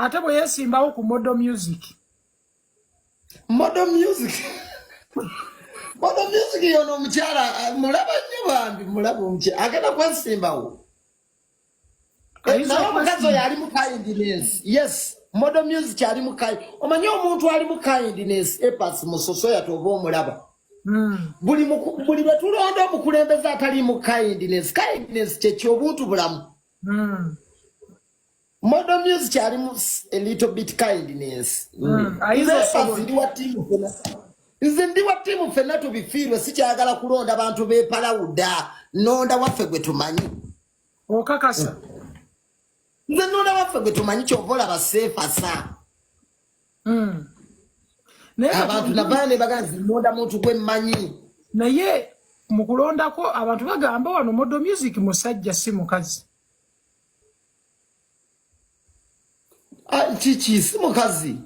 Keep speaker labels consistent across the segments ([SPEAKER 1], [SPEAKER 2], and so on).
[SPEAKER 1] ate bwe yesimbawo ku Model Music.
[SPEAKER 2] Model Music yono omukyala mulaba nnyo bambi mulaba omukyala agenda kwesimbawo. Naye omukazi oyo ali mu kindness. Yes, Model Music ali mu kindness. Omanyi omuntu ali mu kindness Apass musosoya toba omulaba. Buli lwe tulonda omukulembeze atali mu kindness. Kindness ky'obuntu bulamu. Model Music ali mu a little bit kindness. Nze ndi wa timu fenna tubifiirwe sikyagala kulonda abantu beepalawuda nonda waffe gwe tumanyi.
[SPEAKER 1] Okakasa.
[SPEAKER 2] Nze nonda waffe gwe tumanyi kyova olaba seefasa. Abantu nabaane baganzi nonda muntu gwe mmanyi.
[SPEAKER 1] Naye mu kulondako abantu bagamba wano Model Music musajja si mukazi.
[SPEAKER 2] Kiki si mukazi?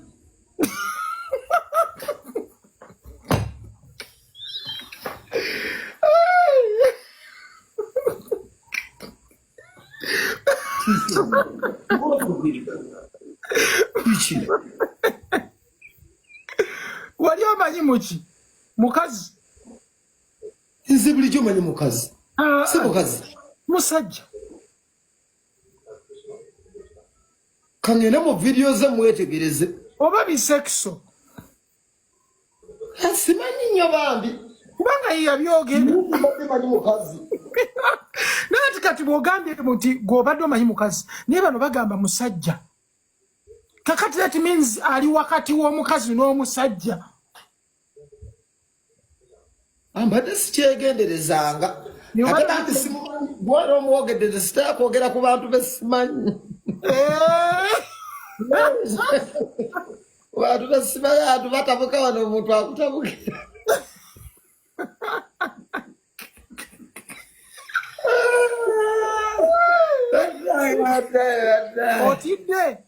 [SPEAKER 1] Wali omanyi muki? Mukazi.
[SPEAKER 2] Nze bulijjo omanyi mukazi. Si mukazi.
[SPEAKER 1] Musajja.
[SPEAKER 2] Kangenda mu video ze mwetegereze.
[SPEAKER 1] Oba bisexo.
[SPEAKER 2] Simanyi nnyo bambi.
[SPEAKER 1] Kubanga yabyogera.
[SPEAKER 2] Manyi mukazi.
[SPEAKER 1] Nati kati bwogambye muti gw'obadde omanyi mukazi. Naye bano bagamba musajja. Kakati that means ali wakati w'omukazi n'omusajja.
[SPEAKER 2] Mbadde sikyegenderezanga. Ate simumanyi gwali omuwogedde sitakwogera ku bantu be simanyi. Bantu be simanyi abantu batabuka wano omuntu akutabukira.
[SPEAKER 1] Otidde.